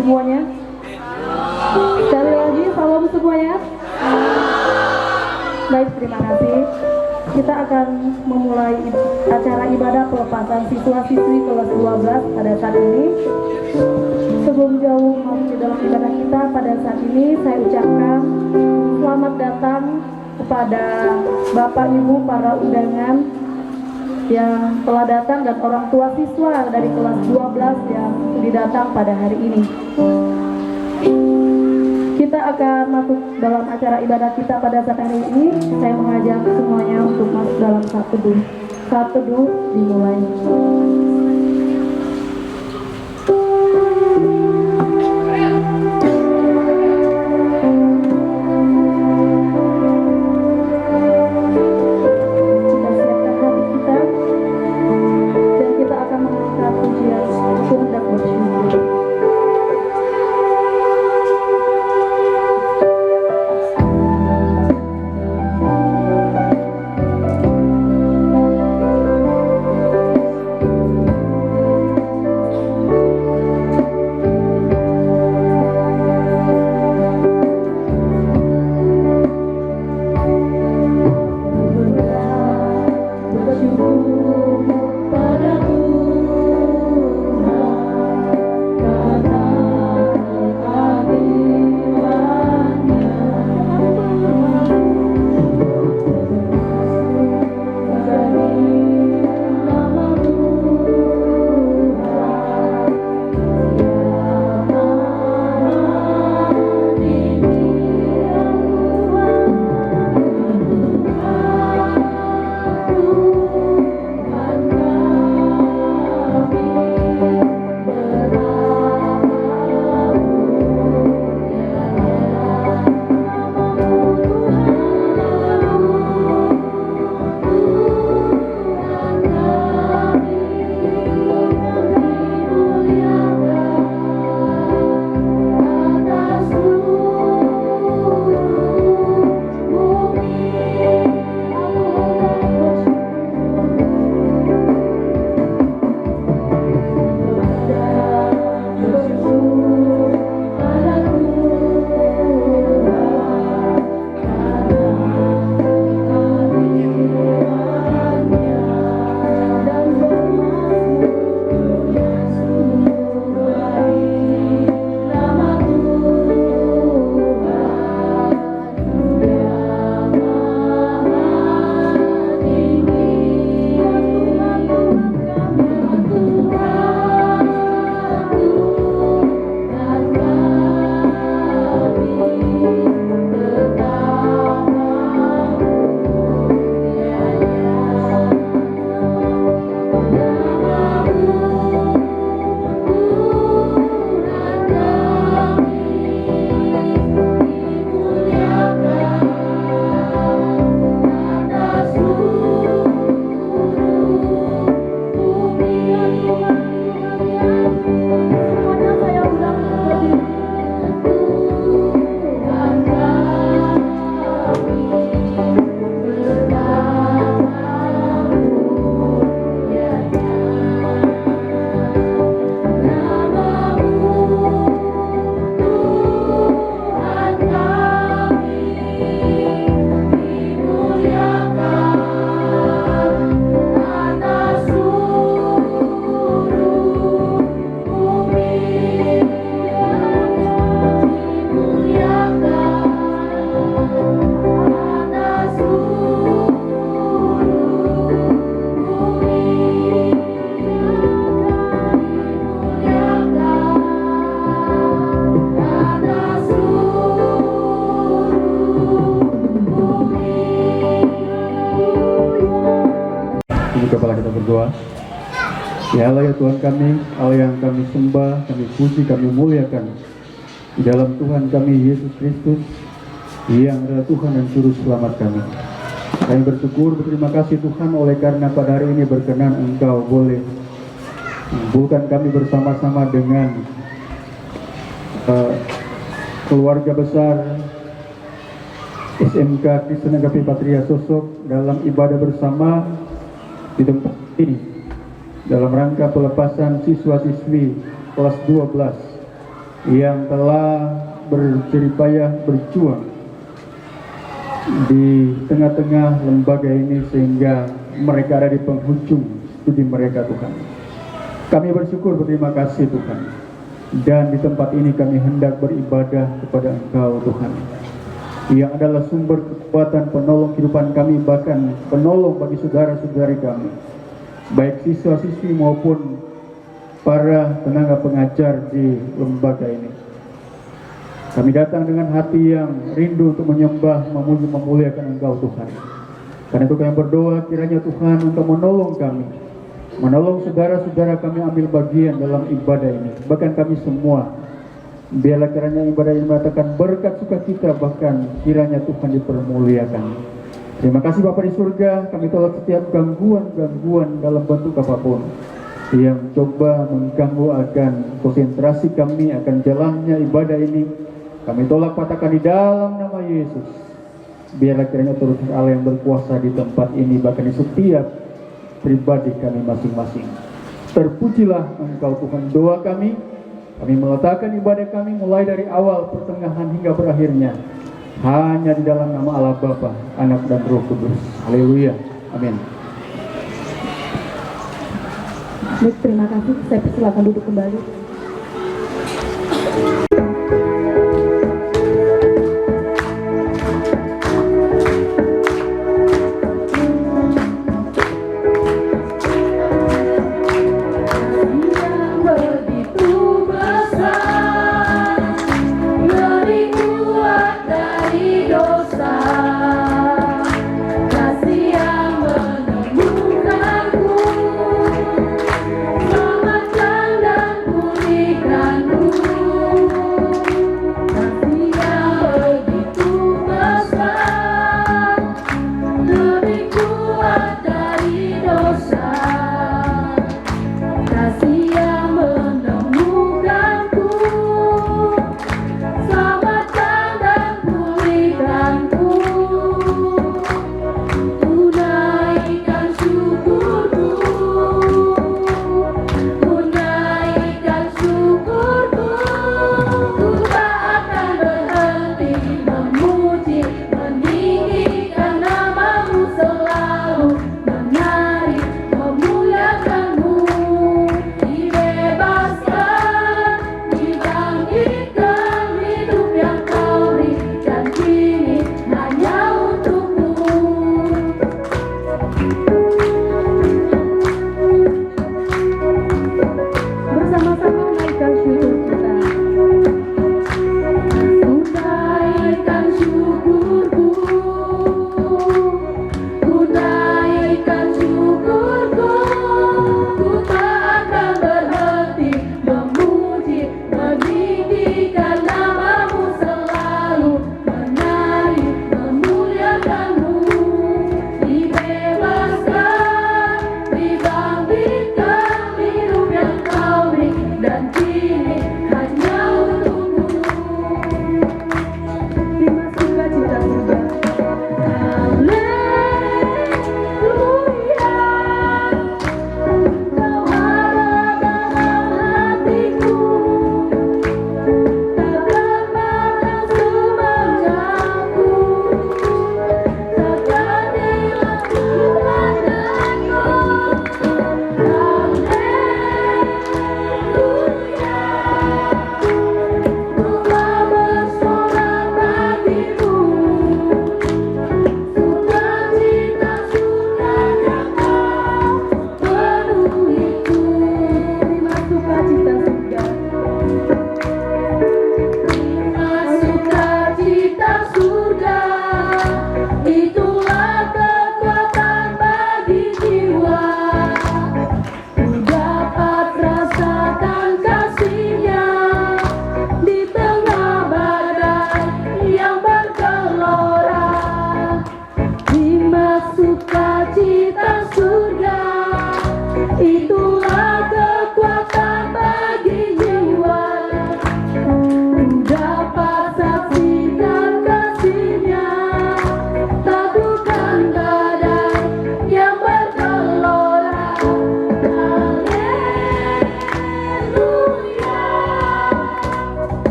semuanya? Sekali lagi, salam semuanya. Baik, terima kasih. Kita akan memulai acara ibadah pelepasan siswa-siswi kelas 12 pada saat ini. Sebelum jauh masuk di dalam ibadah kita pada saat ini, saya ucapkan selamat datang kepada Bapak Ibu para undangan yang telah datang dan orang tua siswa dari kelas 12 yang didatang pada hari ini. Kita akan masuk dalam acara ibadah kita pada saat hari ini. Saya mengajak semuanya untuk masuk dalam saat teduh. Saat teduh dimulai. Kepala kita berdoa. Ya Allah ya Tuhan kami, Allah yang kami sembah, kami puji, kami muliakan di dalam Tuhan kami Yesus Kristus yang adalah Tuhan dan Juru Selamat kami. Kami bersyukur, berterima kasih Tuhan oleh karena pada hari ini berkenan Engkau boleh mengumpulkan kami bersama-sama dengan keluarga besar SMK Kristen Agape Patria Sosok dalam ibadah bersama di tempat ini dalam rangka pelepasan siswa-siswi kelas 12 yang telah berjeripayah berjuang di tengah-tengah lembaga ini sehingga mereka ada di penghujung studi mereka Tuhan. Kami bersyukur, berterima kasih Tuhan. Dan di tempat ini kami hendak beribadah kepada Engkau Tuhan, yang adalah sumber kekuatan, penolong kehidupan kami, bahkan penolong bagi saudara-saudari kami, baik siswa-siswi maupun para tenaga pengajar di lembaga ini. Kami datang dengan hati yang rindu untuk menyembah, memuji, memuliakan Engkau Tuhan. Karena itu kami berdoa kiranya Tuhan Engkau menolong kami, menolong saudara-saudara kami ambil bagian dalam ibadah ini, bahkan kami semua. Biarlah kiranya ibadah ini mengatakan berkat sukacita, bahkan kiranya Tuhan dipermuliakan. Terima kasih Bapa di surga, kami tolak setiap gangguan-gangguan dalam bentuk apapun yang coba mengganggu akan konsentrasi kami, akan jalannya ibadah ini. Kami tolak, patahkan di dalam nama Yesus. Biarlah kiranya turut Allah yang berkuasa di tempat ini, bahkan di setiap pribadi kami masing-masing. Terpujilah Engkau Tuhan. Doa kami meletakkan ibadah kami mulai dari awal, pertengahan hingga berakhirnya hanya di dalam nama Allah Bapa, Anak dan Roh Kudus. Haleluya. Amin. Baik, terima kasih. Saya persilakan duduk kembali.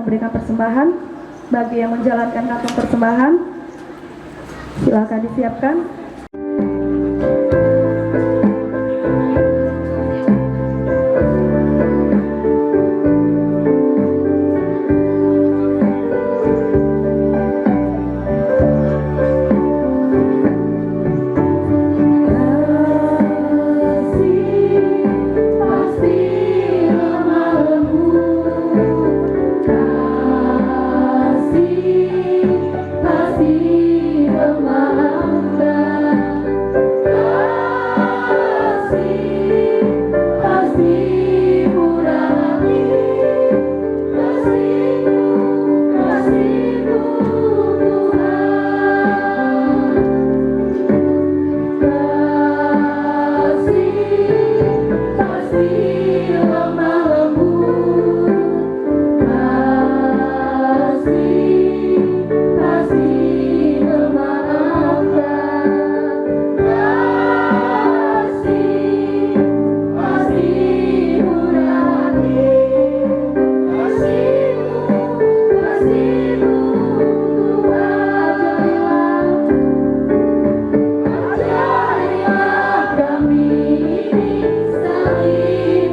memberikan persembahan. Bagi yang menjalankan kantong persembahan, silakan disiapkan. Ajarilah kami saling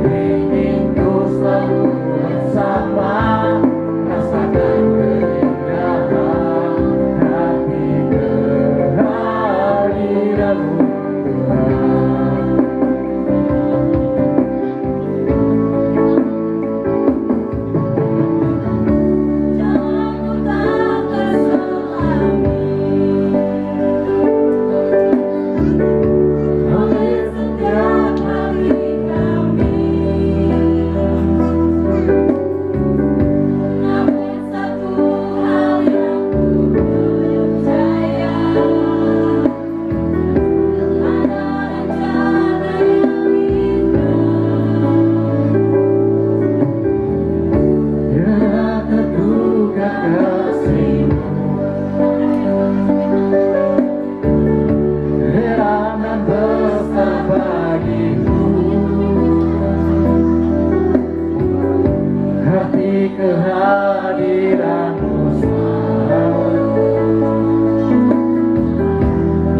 ingin ku selalu bersama, rasakan keindahan hati kehadiranmu Tuhan. Kehadiranmu selalu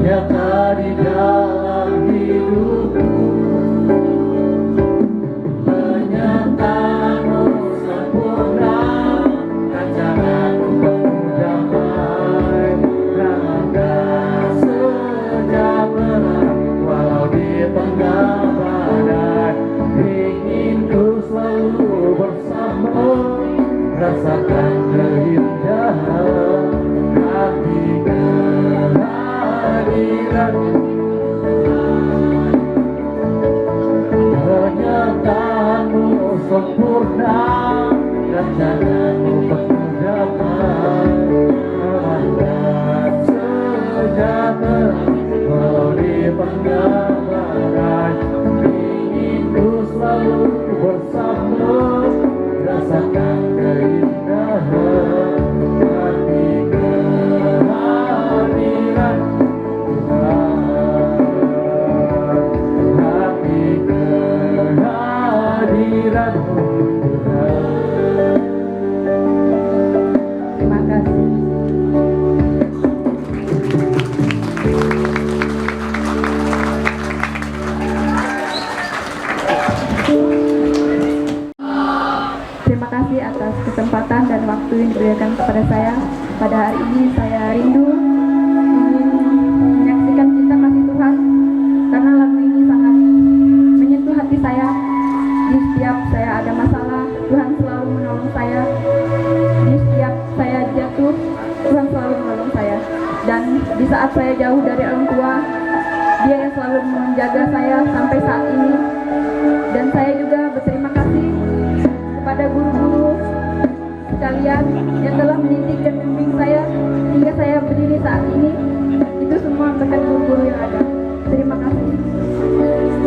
nyata di dalam hidupku, penyertaanmu sempurna, rancanganmu penuh damai, rahmat sejahtera walau di tengah badai, ingin ku selalu bersama, rasakan keindahan hati kehadiranmu, penyertaanmu sempurna, rancanganmu penuh damai, rahmat sejahtera walau di tengah badai, ingin ku selalu bersama, rasakan keindahan hati kehadiran Tuhan, hati kehadiran Tuhan. Terima kasih. Terima kasih atas kesempatan dan waktu yang diberikan kepada saya. Pada hari ini saya rindu ingin menyaksikan cinta kasih Tuhan, karena lagu ini sangat menyentuh hati saya. Di setiap saya ada masalah, Tuhan selalu menolong saya. Di setiap saya jatuh, Tuhan selalu menolong saya. Dan di saat saya jauh dari orang tua, Dia yang selalu menjaga saya sampai saat ini. Dan saya juga berterima kasih kepada guru-guru sekalian yang telah mendidik dan membimbing saya hingga saya berdiri saat ini. Itu semua berkat guru-guru yang ada. Terima kasih. Tuhan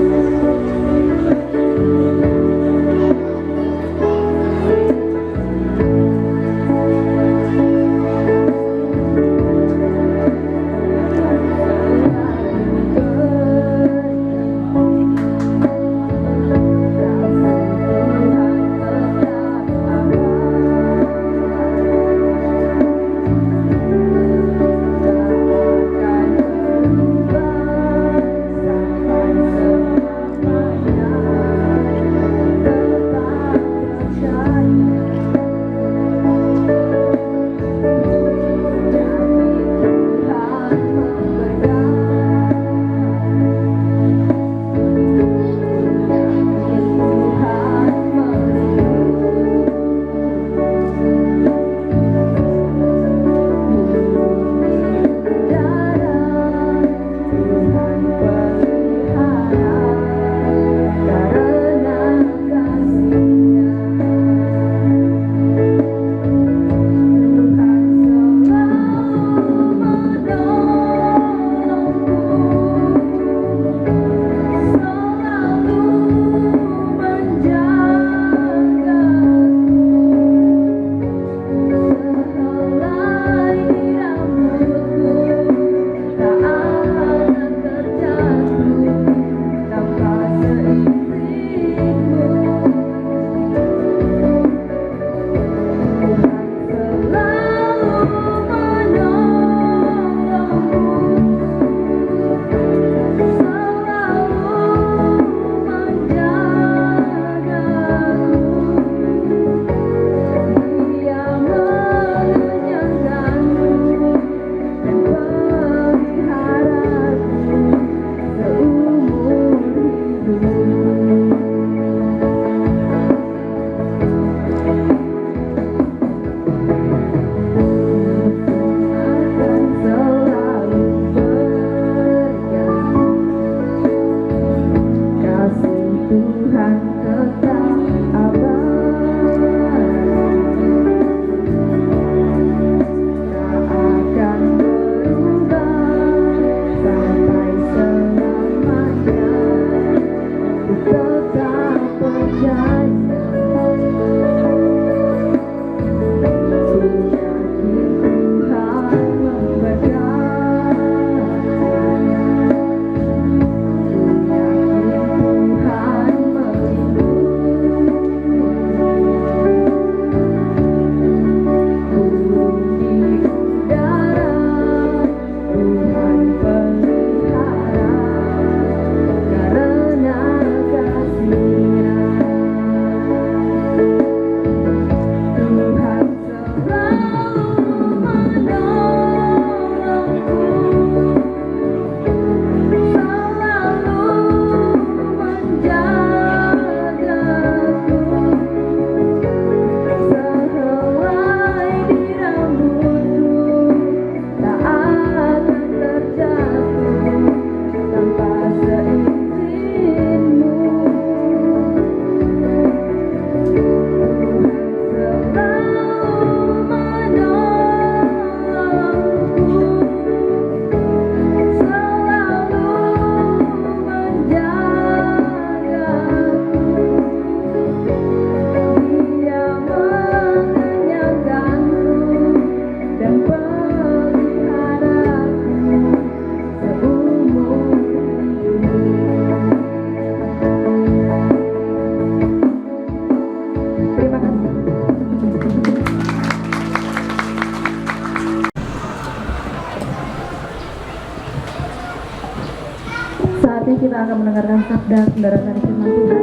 kita akan mendengarkan sabda pendaratan firman Tuhan.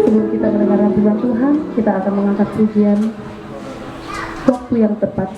Sebelum kita mendengarkan firman Tuhan, kita akan mengangkat pujian waktu yang tepat.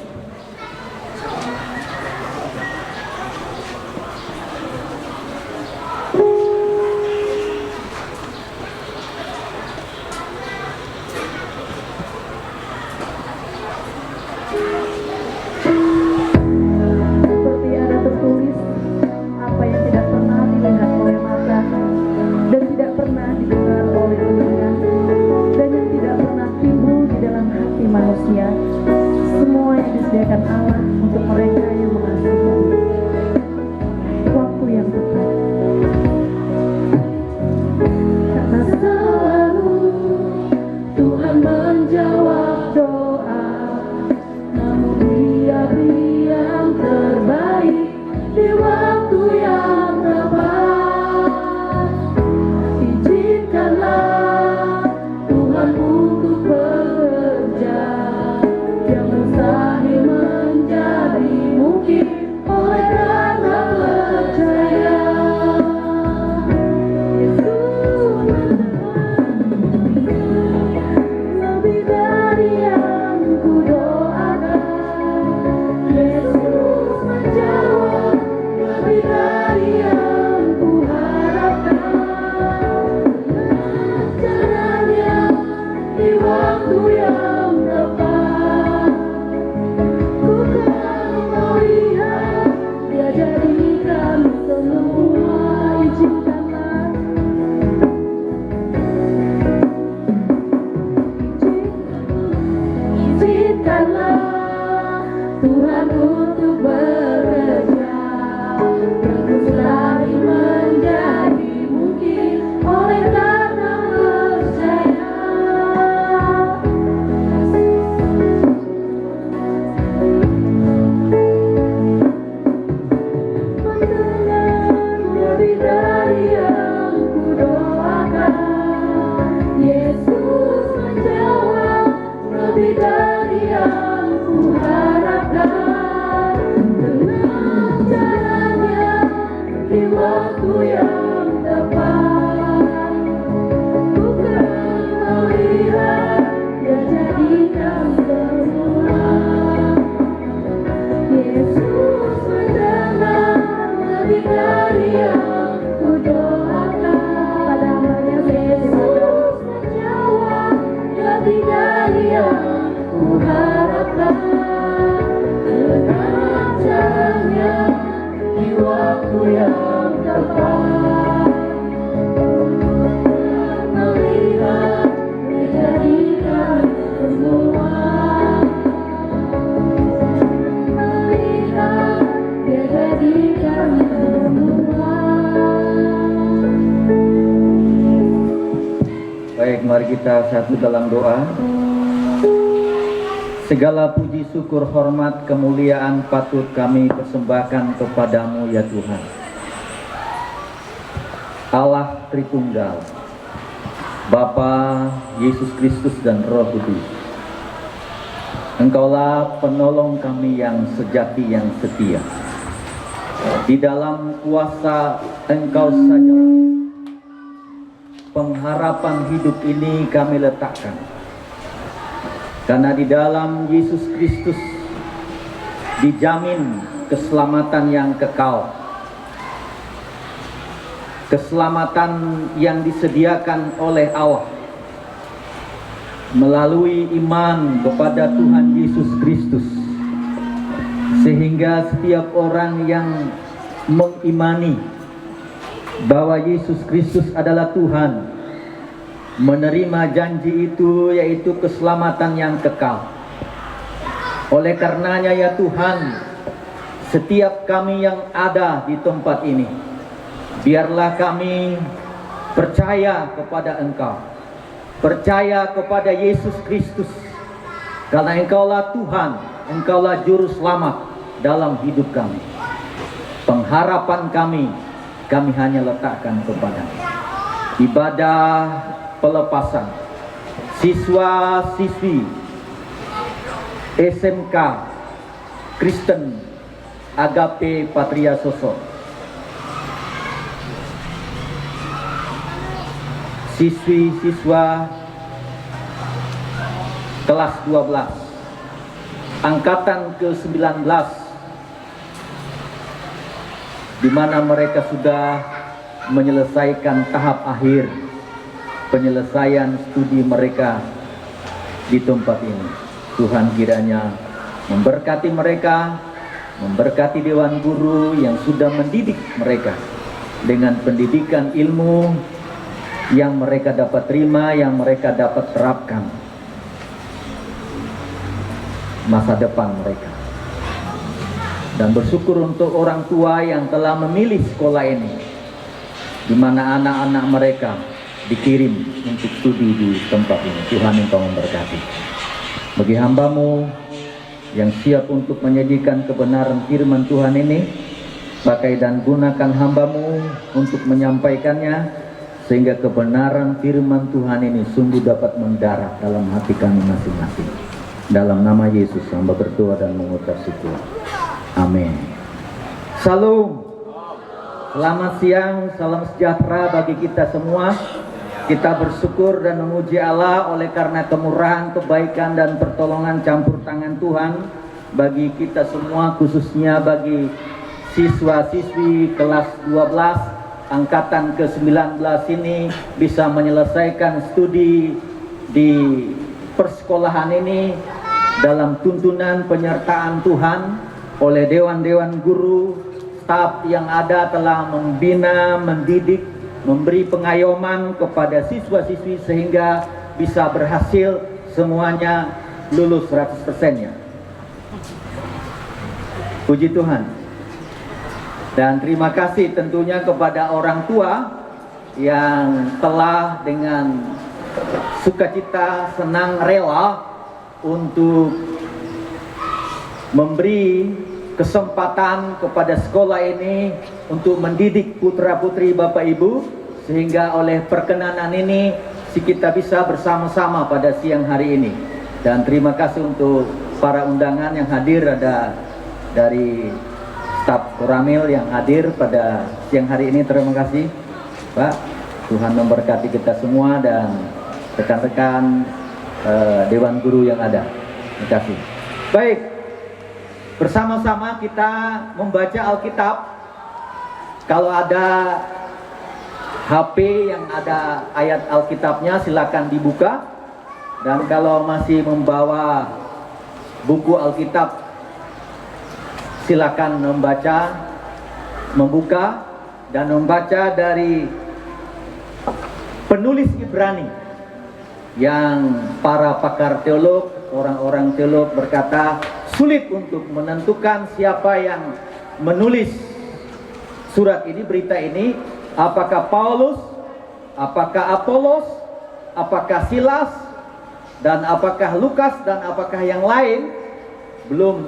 Baik, mari kita satu dalam doa. Segala puji, syukur, hormat, kemuliaan patut kami persembahkan kepadamu ya Tuhan, Allah Tritunggal, Bapa, Yesus Kristus dan Roh Kudus. Engkaulah penolong kami yang sejati, yang setia. Di dalam kuasa Engkau saja pengharapan hidup ini kami letakkan, karena di dalam Yesus Kristus dijamin keselamatan yang kekal, keselamatan yang disediakan oleh Allah melalui iman kepada Tuhan Yesus Kristus, sehingga setiap orang yang mengimani bahwa Yesus Kristus adalah Tuhan, menerima janji itu, yaitu keselamatan yang kekal. Oleh karenanya ya Tuhan, setiap kami yang ada di tempat ini, biarlah kami percaya kepada Engkau, percaya kepada Yesus Kristus, karena Engkaulah Tuhan, Engkaulah Juru Selamat dalam hidup kami. Pengharapan kami hanya letakkan kepada-Mu. Ibadah pelepasan siswa-siswi SMK Kristen Agape Patria Sosok siswi-siswa kelas 12 angkatan ke-19, di mana mereka sudah menyelesaikan tahap akhir penyelesaian studi mereka di tempat ini. Tuhan kiranya memberkati mereka, memberkati dewan guru yang sudah mendidik mereka dengan pendidikan ilmu yang mereka dapat terima, yang mereka dapat terapkan masa depan mereka. Dan bersyukur untuk orang tua yang telah memilih sekolah ini, di mana anak-anak mereka dikirim untuk studi di tempat ini. Tuhan Engkau memberkati. Bagi hamba-Mu yang siap untuk menyajikan kebenaran firman Tuhan ini, pakai dan gunakan hamba-Mu untuk menyampaikannya, sehingga kebenaran firman Tuhan ini sungguh dapat mendarat dalam hati kami masing-masing. Dalam nama Yesus hamba berdoa dan mengucap syukur. Amin. Salam. Selamat siang, salam sejahtera bagi kita semua. Kita bersyukur dan memuji Allah oleh karena kemurahan, kebaikan dan pertolongan campur tangan Tuhan bagi kita semua, khususnya bagi siswa-siswi kelas 12 angkatan ke-19 ini bisa menyelesaikan studi di persekolahan ini dalam tuntunan penyertaan Tuhan oleh dewan-dewan guru. Staf yang ada telah membina, mendidik, memberi pengayoman kepada siswa-siswi sehingga bisa berhasil semuanya lulus 100%-nya. Puji Tuhan. Dan terima kasih tentunya kepada orang tua yang telah dengan sukacita, senang, rela untuk memberi kesempatan kepada sekolah ini untuk mendidik putra-putri Bapak Ibu, sehingga oleh perkenanan ini kita bisa bersama-sama pada siang hari ini. Dan terima kasih untuk para undangan yang hadir, ada dari staf Koramil yang hadir pada siang hari ini. Terima kasih Pak. Tuhan memberkati kita semua dan rekan-rekan dewan guru yang ada. Terima kasih. Baik, bersama-sama kita membaca Alkitab. Kalau ada HP yang ada ayat Alkitabnya silakan dibuka. Dan kalau masih membawa buku Alkitab, silakan membuka dan membaca dari penulis Ibrani, yang para pakar teolog, orang-orang teolog berkata sulit untuk menentukan siapa yang menulis surat ini, berita ini, apakah Paulus, apakah Apolos, apakah Silas, dan apakah Lukas, dan apakah yang lain, belum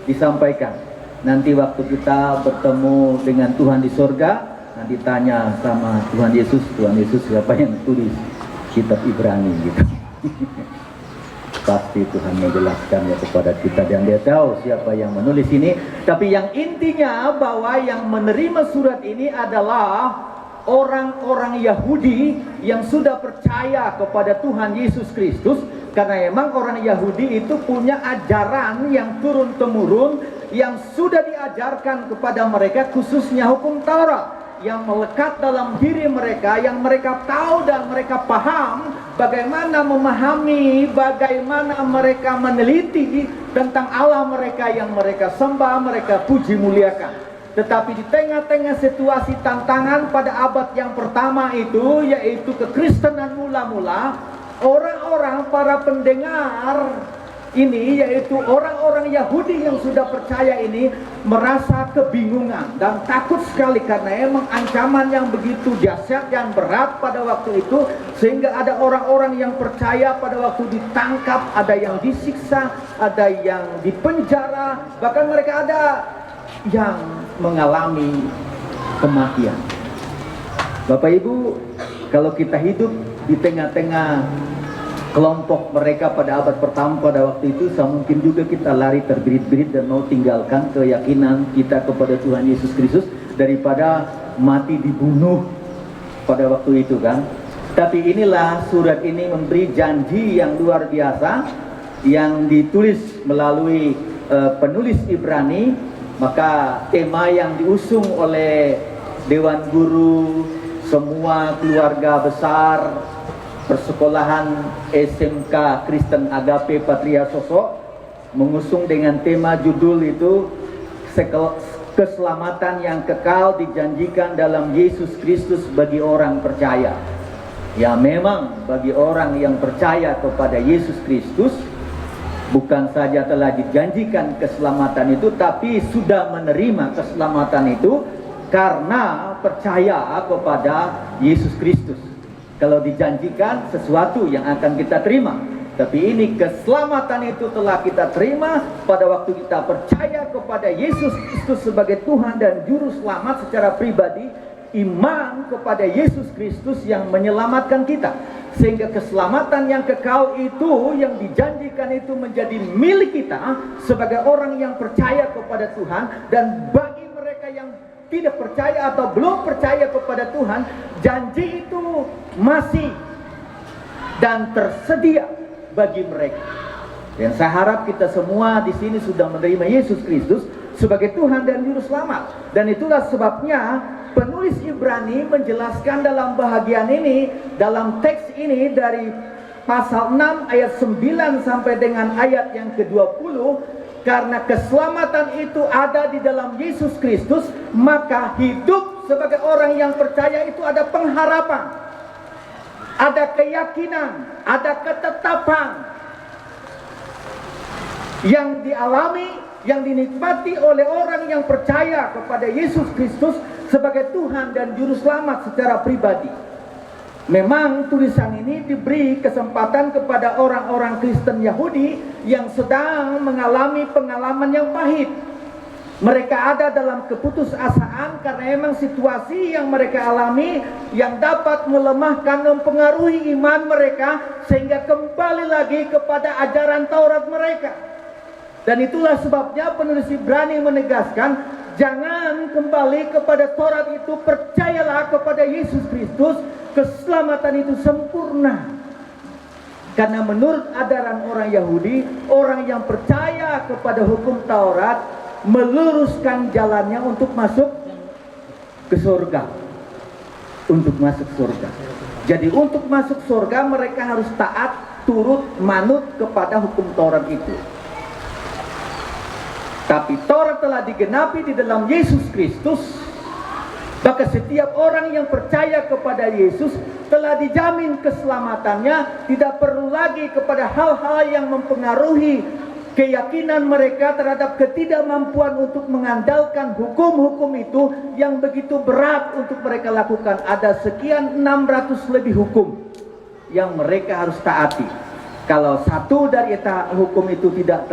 disampaikan. Nanti waktu kita bertemu dengan Tuhan di sorga, nanti tanya sama Tuhan Yesus siapa yang tulis kitab Ibrani gitu. Pasti Tuhan menjelaskan ya kepada kita dan dia tahu siapa yang menulis ini. Tapi yang intinya bahwa yang menerima surat ini adalah orang-orang Yahudi yang sudah percaya kepada Tuhan Yesus Kristus. Karena memang orang Yahudi itu punya ajaran yang turun-temurun, yang sudah diajarkan kepada mereka, khususnya hukum Taurat, yang melekat dalam diri mereka, yang mereka tahu dan mereka paham bagaimana memahami, bagaimana mereka meneliti tentang Allah mereka yang mereka sembah, mereka puji muliakan. Tetapi di tengah-tengah situasi tantangan pada abad yang pertama itu, yaitu kekristenan mula-mula, orang-orang para pendengar ini, yaitu orang-orang Yahudi yang sudah percaya ini, merasa kebingungan dan takut sekali karena emang ancaman yang begitu dahsyat dan berat pada waktu itu, sehingga ada orang-orang yang percaya pada waktu ditangkap, ada yang disiksa, ada yang dipenjara, bahkan mereka ada yang mengalami kematian. Bapak Ibu, kalau kita hidup di tengah-tengah kelompok mereka pada abad pertama pada waktu itu, mungkin juga kita lari terbirit-birit dan mau tinggalkan keyakinan kita kepada Tuhan Yesus Kristus daripada mati dibunuh pada waktu itu kan. Tapi inilah surat ini memberi janji yang luar biasa yang ditulis melalui penulis Ibrani. Maka tema yang diusung oleh Dewan Guru, semua keluarga besar persekolahan SMK Kristen Agape Patria Sosok mengusung dengan tema judul itu keselamatan yang kekal dijanjikan dalam Yesus Kristus bagi orang percaya. Ya, memang bagi orang yang percaya kepada Yesus Kristus bukan saja telah dijanjikan keselamatan itu, tapi sudah menerima keselamatan itu karena percaya kepada Yesus Kristus. Kalau dijanjikan sesuatu yang akan kita terima, tapi ini keselamatan itu telah kita terima pada waktu kita percaya kepada Yesus Kristus sebagai Tuhan dan Juru Selamat secara pribadi, iman kepada Yesus Kristus yang menyelamatkan kita. Sehingga keselamatan yang kekal itu yang dijanjikan itu menjadi milik kita sebagai orang yang percaya kepada Tuhan. Dan bagi mereka yang tidak percaya atau belum percaya kepada Tuhan, janji itu masih dan tersedia bagi mereka. Dan saya harap kita semua di sini sudah menerima Yesus Kristus sebagai Tuhan dan Juru Selamat. Dan itulah sebabnya penulis Ibrani menjelaskan dalam bahagian ini, dalam teks ini dari pasal 6 ayat 9 sampai dengan ayat yang ke-20, karena keselamatan itu ada di dalam Yesus Kristus, maka hidup sebagai orang yang percaya itu ada pengharapan, ada keyakinan, ada ketetapan yang dialami, yang dinikmati oleh orang yang percaya kepada Yesus Kristus sebagai Tuhan dan Juru Selamat secara pribadi. Memang tulisan ini diberi kesempatan kepada orang-orang Kristen Yahudi yang sedang mengalami pengalaman yang pahit. Mereka ada dalam keputusasaan karena memang situasi yang mereka alami yang dapat melemahkan dan mempengaruhi iman mereka sehingga kembali lagi kepada ajaran Taurat mereka. Dan itulah sebabnya penulis Ibrani menegaskan, jangan kembali kepada Taurat itu, percayalah kepada Yesus Kristus, keselamatan itu sempurna. Karena menurut ajaran orang Yahudi, orang yang percaya kepada hukum Taurat meluruskan jalannya untuk masuk ke surga. Untuk masuk surga. Jadi untuk masuk surga mereka harus taat, turut, manut kepada hukum Taurat itu. Tapi Taurat telah digenapi di dalam Yesus Kristus. Maka setiap orang yang percaya kepada Yesus telah dijamin keselamatannya. Tidak perlu lagi kepada hal-hal yang mempengaruhi keyakinan mereka terhadap ketidakmampuan untuk mengandalkan hukum-hukum itu yang begitu berat untuk mereka lakukan. Ada sekian 600 lebih hukum yang mereka harus taati. Kalau satu dari hukum itu tidak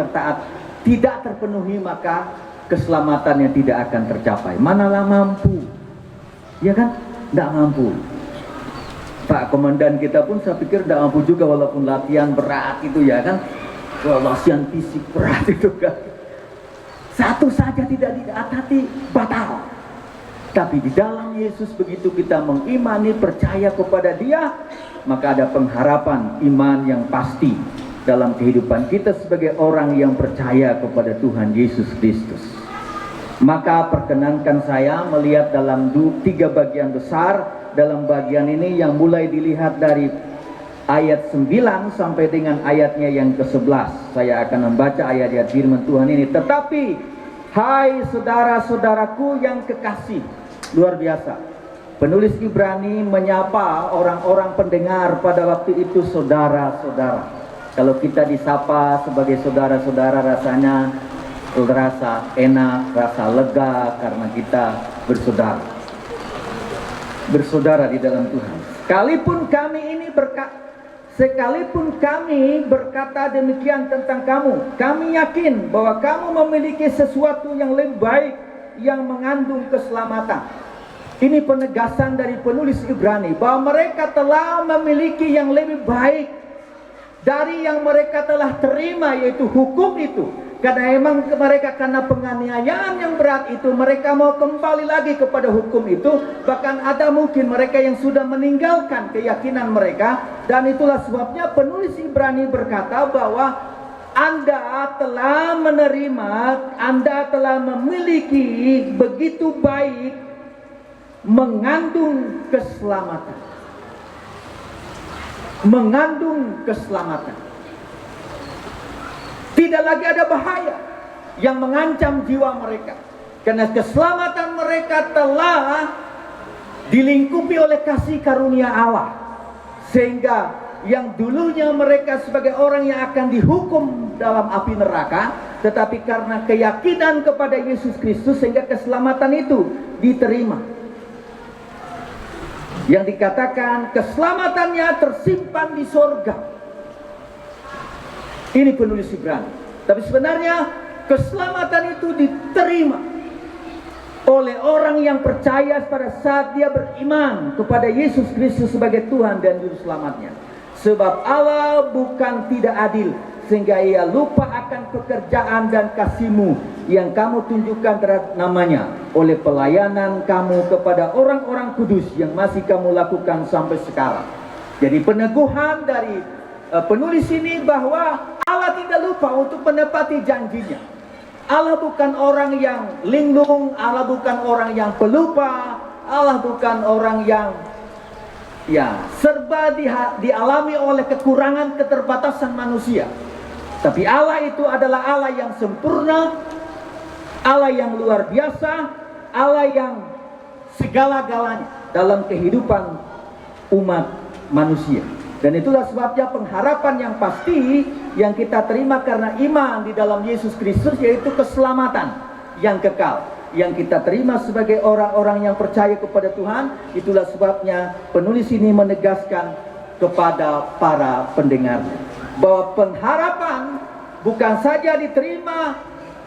tidak terpenuhi, maka keselamatannya tidak akan tercapai. Manalah mampu, ya kan? Tidak mampu. Pak Komandan kita pun saya pikir tidak mampu juga, walaupun latihan berat itu, ya kan? Latihan fisik berat itu kan. Satu saja tidak ditaati, batal. Tapi di dalam Yesus begitu kita mengimani, percaya kepada Dia, maka ada pengharapan iman yang pasti dalam kehidupan kita sebagai orang yang percaya kepada Tuhan Yesus Kristus. Maka perkenankan saya melihat dalam 3 bagian besar dalam bagian ini yang mulai dilihat dari ayat 9 sampai dengan ayatnya yang ke-11. Saya akan membaca ayat-ayat firman Tuhan ini. Tetapi hai saudara-saudaraku yang kekasih, luar biasa. Penulis Ibrani menyapa orang-orang pendengar pada waktu itu saudara-saudara. Kalau kita disapa sebagai saudara-saudara rasanya rasa enak, rasa lega karena kita bersaudara. Bersaudara di dalam Tuhan. Sekalipun kami berkata demikian tentang kamu, kami yakin bahwa kamu memiliki sesuatu yang lebih baik yang mengandung keselamatan. Ini penegasan dari penulis Ibrani bahwa mereka telah memiliki yang lebih baik dari yang mereka telah terima, yaitu hukum itu. Karena emang mereka karena penganiayaan yang berat itu, mereka mau kembali lagi kepada hukum itu. Bahkan ada mungkin mereka yang sudah meninggalkan keyakinan mereka. Dan itulah sebabnya penulis Ibrani berkata bahwa Anda telah menerima, Anda telah memiliki begitu baik, mengandung keselamatan. Mengandung keselamatan. Tidak lagi ada bahaya yang mengancam jiwa mereka. Karena keselamatan mereka telah dilingkupi oleh kasih karunia Allah. Sehingga yang dulunya mereka sebagai orang yang akan dihukum dalam api neraka, tetapi karena keyakinan kepada Yesus Kristus sehingga keselamatan itu diterima. Yang dikatakan keselamatannya tersimpan di sorga. Ini penulis Ibrani. Tapi sebenarnya keselamatan itu diterima oleh orang yang percaya pada saat dia beriman kepada Yesus Kristus sebagai Tuhan dan Juru Selamatnya. Sebab Allah bukan tidak adil, sehingga ia lupa akan pekerjaan dan kasih-Mu yang kamu tunjukkan terhadap namanya oleh pelayanan kamu kepada orang-orang kudus yang masih kamu lakukan sampai sekarang. Jadi peneguhan dari penulis ini bahwa Allah tidak lupa untuk menepati janjinya. Allah bukan orang yang linglung, Allah bukan orang yang pelupa, Allah bukan orang yang serba dialami oleh kekurangan keterbatasan manusia. Tapi Allah itu adalah Allah yang sempurna, Allah yang luar biasa, Allah yang segala-galanya dalam kehidupan umat manusia. Dan itulah sebabnya pengharapan yang pasti yang kita terima karena iman di dalam Yesus Kristus, yaitu keselamatan yang kekal yang kita terima sebagai orang-orang yang percaya kepada Tuhan. Itulah sebabnya penulis ini menegaskan kepada para pendengar bahwa pengharapan bukan saja diterima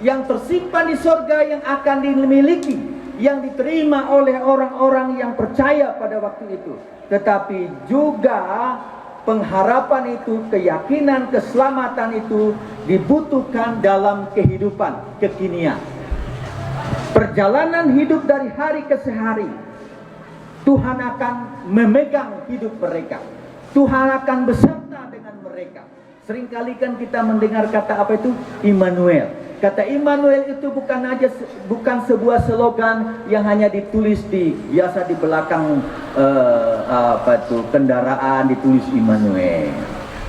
yang tersimpan di sorga yang akan dimiliki, yang diterima oleh orang-orang yang percaya pada waktu itu, tetapi juga pengharapan itu, keyakinan, keselamatan itu dibutuhkan dalam kehidupan kekinian. Perjalanan hidup dari hari ke hari, Tuhan akan memegang hidup mereka. Tuhan akan beserta dengan mereka. Seringkali kan kita mendengar kata apa itu? Immanuel. Kata Immanuel itu bukan sebuah slogan yang hanya ditulis biasa di belakang kendaraan ditulis Immanuel,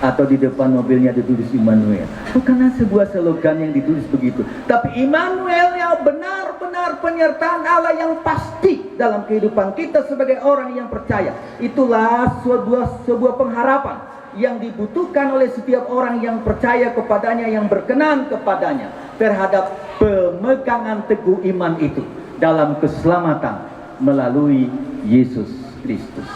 atau di depan mobilnya ditulis Immanuel. Bukan sebuah slogan yang ditulis begitu. Tapi Immanuel yang benar-benar penyertaan Allah yang pasti dalam kehidupan kita sebagai orang yang percaya. Itulah sebuah pengharapan yang dibutuhkan oleh setiap orang yang percaya kepadanya, yang berkenan kepadanya, terhadap pemegangan teguh iman itu dalam keselamatan melalui Yesus Kristus.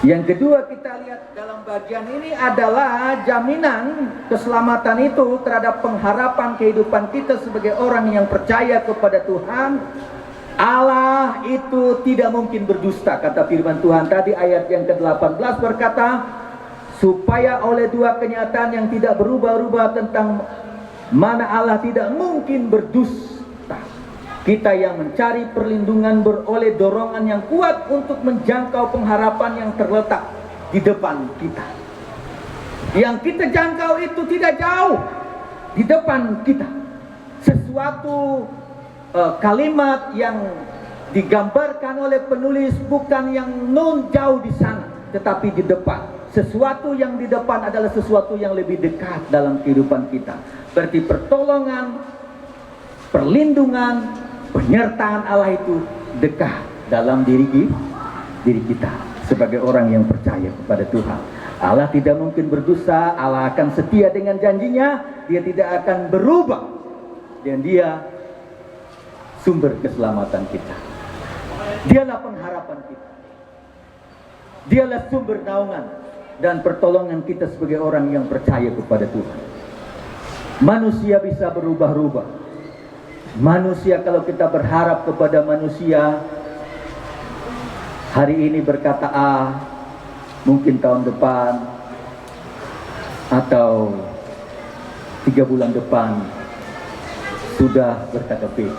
Yang kedua kita lihat dalam bagian ini adalah jaminan keselamatan itu terhadap pengharapan kehidupan kita sebagai orang yang percaya kepada Tuhan. Allah itu tidak mungkin berdusta, kata firman Tuhan tadi ayat yang ke-18 berkata, supaya oleh dua kenyataan yang tidak berubah-ubah tentang mana Allah tidak mungkin berdusta, kita yang mencari perlindungan beroleh dorongan yang kuat untuk menjangkau pengharapan yang terletak di depan kita. Yang kita jangkau itu tidak jauh di depan kita. Sesuatu kalimat yang digambarkan oleh penulis bukan yang non jauh di sana, tetapi di depan. Sesuatu yang di depan adalah sesuatu yang lebih dekat dalam kehidupan kita. Berarti pertolongan, perlindungan, penyertaan Allah itu dekat dalam diri kita sebagai orang yang percaya kepada Tuhan. Allah tidak mungkin berdosa, Allah akan setia dengan janjinya, Dia tidak akan berubah, dan Dia sumber keselamatan kita. Dialah pengharapan kita. Dialah sumber naungan dan pertolongan kita sebagai orang yang percaya kepada Tuhan. Manusia bisa berubah-ubah. Manusia, kalau kita berharap kepada manusia, hari ini berkata A, mungkin tahun depan atau 3 bulan depan sudah berKTP.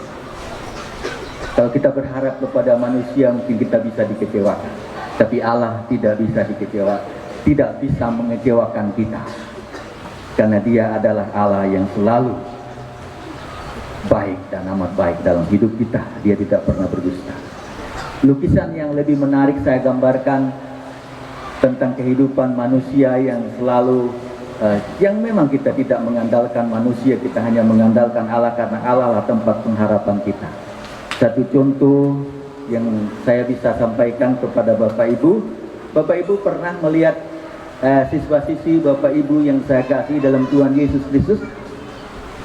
Kalau kita berharap kepada manusia mungkin kita bisa dikecewakan, tapi Allah tidak bisa dikecewakan, tidak bisa mengecewakan kita, karena Dia adalah Allah yang selalu baik dan amat baik dalam hidup kita. Dia tidak pernah berdusta. Lukisan yang lebih menarik saya gambarkan tentang kehidupan manusia yang selalu yang memang kita tidak mengandalkan manusia, kita hanya mengandalkan Allah, karena Allah lah tempat pengharapan kita. Satu contoh yang saya bisa sampaikan kepada Bapak Ibu pernah melihat siswa-siswi Bapak Ibu yang saya kasih dalam Tuhan Yesus Kristus,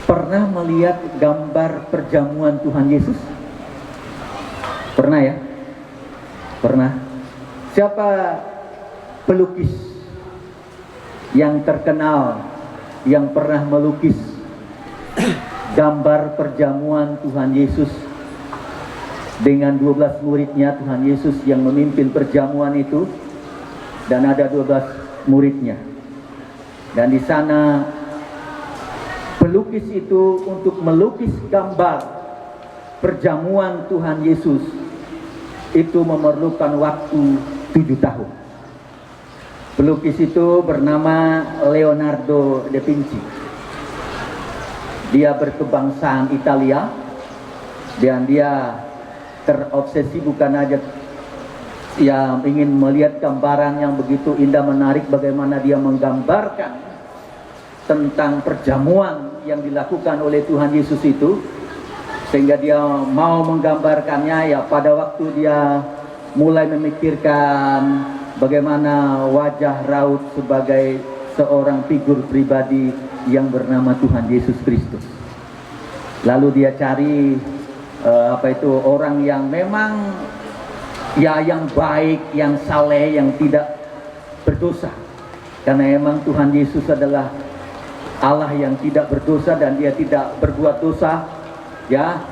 pernah melihat gambar perjamuan Tuhan Yesus? Pernah ya? Pernah. Siapa pelukis yang terkenal yang pernah melukis gambar perjamuan Tuhan Yesus dengan 12 muridnya? Tuhan Yesus yang memimpin perjamuan itu, dan ada 12 muridnya, dan di sana pelukis itu untuk melukis gambar perjamuan Tuhan Yesus itu memerlukan waktu 7 tahun. Pelukis itu bernama Leonardo da Vinci. Dia berkebangsaan Italia, dan dia terobsesi bukan aja yang ingin melihat gambaran yang begitu indah menarik, bagaimana dia menggambarkan tentang perjamuan yang dilakukan oleh Tuhan Yesus itu, sehingga dia mau menggambarkannya. Ya, pada waktu dia mulai memikirkan bagaimana wajah raut sebagai seorang figur pribadi yang bernama Tuhan Yesus Kristus. Lalu dia cari orang yang memang ya yang baik, yang saleh, yang tidak berdosa, karena memang Tuhan Yesus adalah Allah yang tidak berdosa dan Dia tidak berbuat dosa. Ya,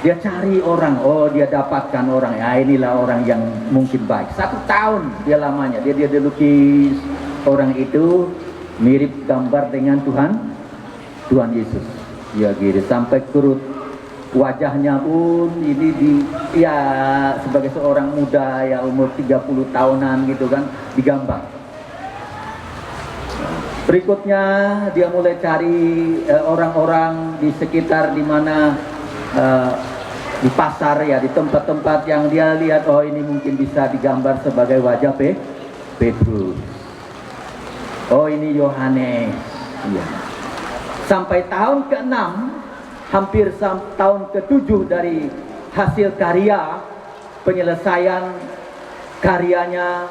dia cari orang, dia dapatkan orang, ya inilah orang yang mungkin baik. 1 tahun dia lamanya, dia lukis orang itu mirip gambar dengan Tuhan Yesus. Ya gitu, sampai kurut wajahnya pun ini sebagai seorang muda ya umur 30 tahunan gitu kan digambar. Berikutnya dia mulai cari orang-orang di sekitar di mana di pasar ya, di tempat-tempat yang dia lihat, ini mungkin bisa digambar sebagai wajah Petrus. Ini Yohanes. Ya. Sampai tahun ke-6, hampir tahun ke-7 dari hasil karya penyelesaian karyanya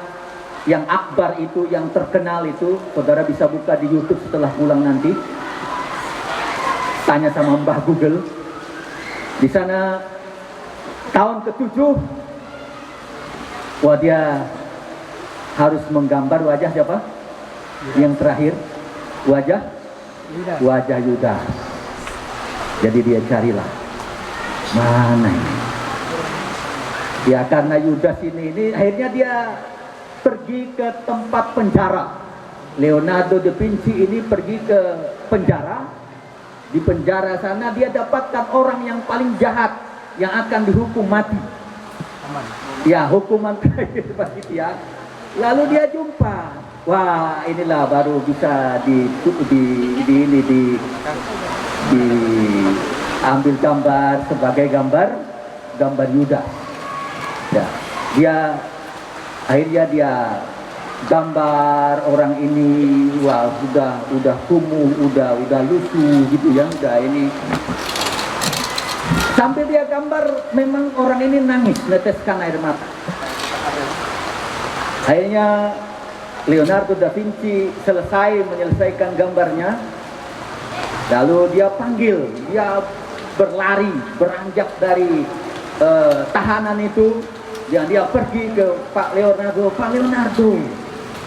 yang akbar itu, yang terkenal itu, saudara bisa buka di YouTube setelah pulang nanti, tanya sama Mbah Google. Di sana tahun ke-7, dia harus menggambar wajah siapa? Yang terakhir, wajah Yudas. Jadi dia carilah, mana ini? Ya karena Yudas ini akhirnya dia pergi ke tempat penjara. Leonardo da Vinci ini pergi ke penjara. Di penjara sana dia dapatkan orang yang paling jahat yang akan dihukum mati. Ya, hukuman terakhir seperti itu ya. Lalu dia jumpa, wah inilah baru bisa diambil gambar sebagai gambar Yudas. Ya, akhirnya dia gambar orang ini, wah udah kumuh, udah lusuh gitu ya, udah ini. Sampai dia gambar memang orang ini nangis, neteskan air mata. Akhirnya Leonardo da Vinci menyelesaikan gambarnya. Lalu dia panggil, dia berlari, beranjak dari tahanan itu, dan dia pergi ke Pak Leonardo. Pak Leonardo,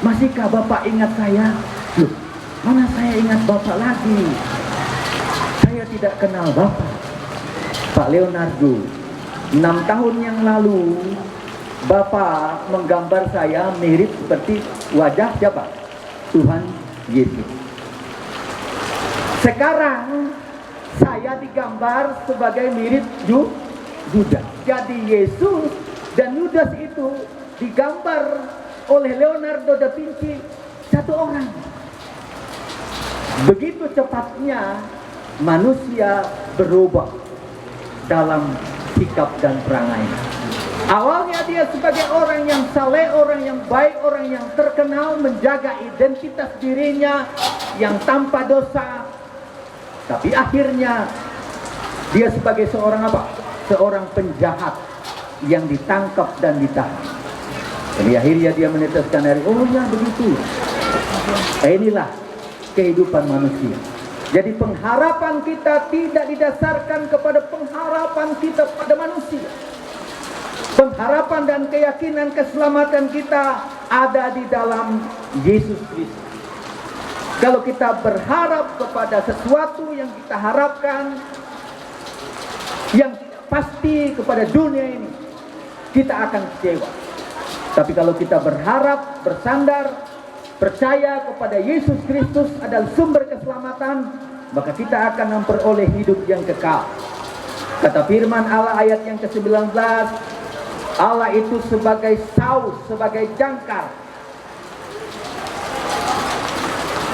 masihkah Bapak ingat saya? Loh, mana saya ingat Bapak lagi? Saya tidak kenal Bapak. Pak Leonardo, 6 tahun yang lalu Bapak menggambar saya mirip seperti wajah siapa? Tuhan Yesus. Sekarang saya digambar sebagai mirip Yudas. Jadi Yesus dan Yudas itu digambar oleh Leonardo da Vinci satu orang. Begitu cepatnya manusia berubah dalam sikap dan perangai. Awalnya dia sebagai orang yang saleh, orang yang baik, orang yang terkenal, menjaga identitas dirinya yang tanpa dosa. Tapi akhirnya dia sebagai seorang apa? Seorang penjahat yang ditangkap dan ditahan. Jadi akhirnya dia meneteskan air. Oh ya begitu. Inilah kehidupan manusia. Jadi pengharapan kita tidak didasarkan kepada pengharapan kita pada manusia. Pengharapan dan keyakinan keselamatan kita ada di dalam Yesus Kristus. Kalau kita berharap kepada sesuatu yang kita harapkan, yang pasti kepada dunia ini, kita akan kecewa. Tapi kalau kita berharap, bersandar, percaya kepada Yesus Kristus adalah sumber keselamatan, maka kita akan memperoleh hidup yang kekal. Kata firman Allah ayat yang ke-19, Allah itu sebagai saus, sebagai jangkar.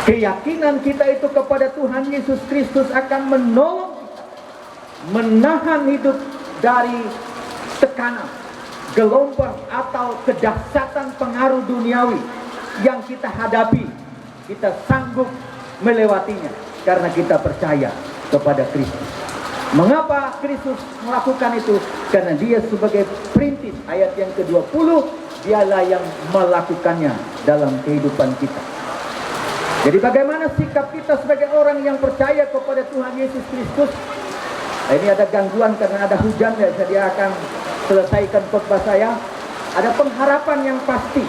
Keyakinan kita itu kepada Tuhan Yesus Kristus akan menolong kita, menahan hidup dari tekanan, gelombang atau kedahsyatan pengaruh duniawi yang kita hadapi. Kita sanggup melewatinya karena kita percaya kepada Kristus. Mengapa Kristus melakukan itu? Karena dia sebagai perintis, ayat yang ke-20, dialah yang melakukannya dalam kehidupan kita. Jadi bagaimana sikap kita sebagai orang yang percaya kepada Tuhan Yesus Kristus? Nah, ini ada gangguan karena ada hujan, ya, saya akan selesaikan khotbah saya. Ada pengharapan yang pasti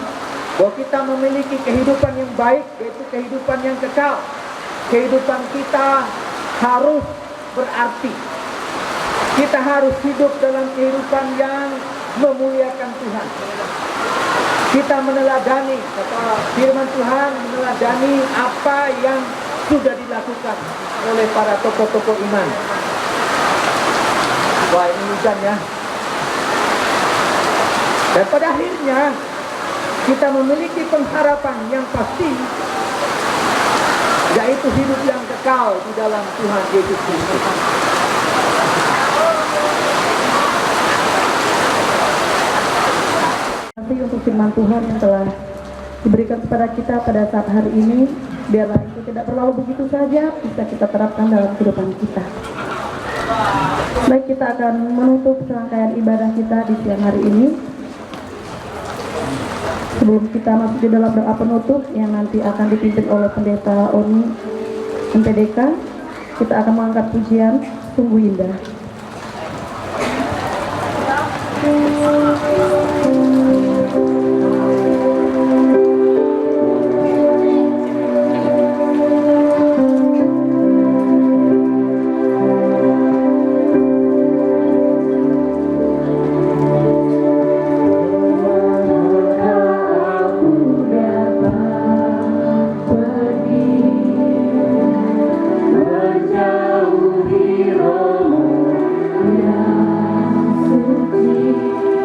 bahwa kita memiliki kehidupan yang baik, yaitu kehidupan yang kekal. Kehidupan kita harus berarti. Kita harus hidup dalam kehidupan yang memuliakan Tuhan. Kita meneladani, kata firman Tuhan, meneladani apa yang sudah dilakukan oleh para tokoh-tokoh iman. Wah, ini hujan ya. Dan pada akhirnya kita memiliki pengharapan yang pasti, yaitu hidup yang kekal di dalam Tuhan Yesus Kristus. Terima kasih untuk firman Tuhan yang telah diberikan kepada kita pada saat hari ini. Biarlah itu tidak berlalu begitu saja, bisa kita terapkan dalam kehidupan kita. Baik, kita akan menutup serangkaian ibadah kita di siang hari ini. Sebelum kita masuk di dalam doa penutup yang nanti akan dipimpin oleh Pendeta Oni MPDK, kita akan mengangkat pujian Sungguh Indah. Menjauhi rohmu yang suci.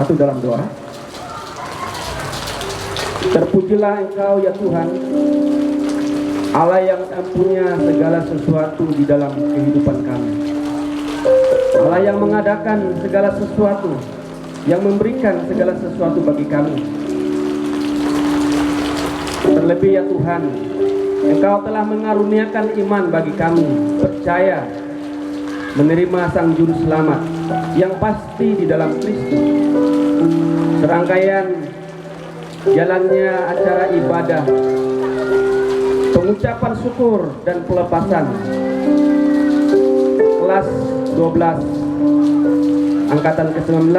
bersatu dalam doa. Terpujilah Engkau ya Tuhan, Allah yang mempunyai segala sesuatu di dalam kehidupan kami. Allah yang mengadakan segala sesuatu, yang memberikan segala sesuatu bagi kami. Terlebih ya Tuhan, Engkau telah mengaruniakan iman bagi kami, percaya menerima Sang Juru Selamat yang pasti di dalam Kristus. Serangkaian jalannya acara ibadah, pengucapan syukur dan pelepasan kelas 12 angkatan ke-19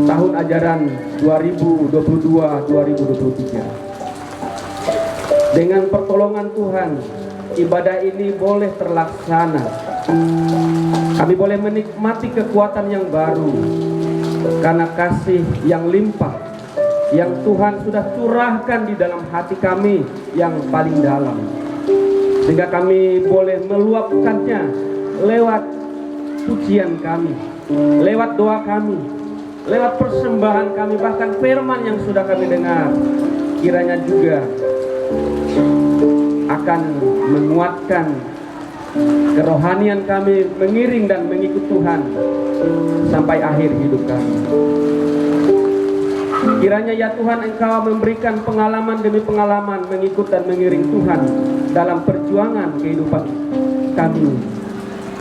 tahun ajaran 2022-2023. Dengan pertolongan Tuhan, ibadah ini boleh terlaksana. Kami boleh menikmati kekuatan yang baru karena kasih yang limpah yang Tuhan sudah curahkan di dalam hati kami yang paling dalam, sehingga kami boleh meluapkannya lewat pujian kami, lewat doa kami, lewat persembahan kami, bahkan firman yang sudah kami dengar. Kiranya juga akan menguatkan kerohanian kami mengiring dan mengikut Tuhan sampai akhir hidup kami. Kiranya ya Tuhan, Engkau memberikan pengalaman demi pengalaman mengikut dan mengiring Tuhan dalam perjuangan kehidupan kami.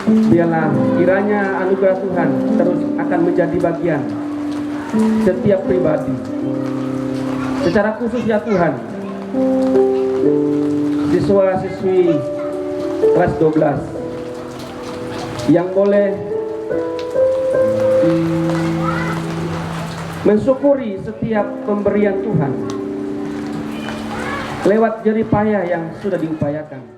Biarlah kiranya anugerah Tuhan terus akan menjadi bagian setiap pribadi. Secara khusus ya Tuhan, siswa-siswi kelas 12 yang boleh mensyukuri setiap pemberian Tuhan lewat jerih payah yang sudah diupayakan.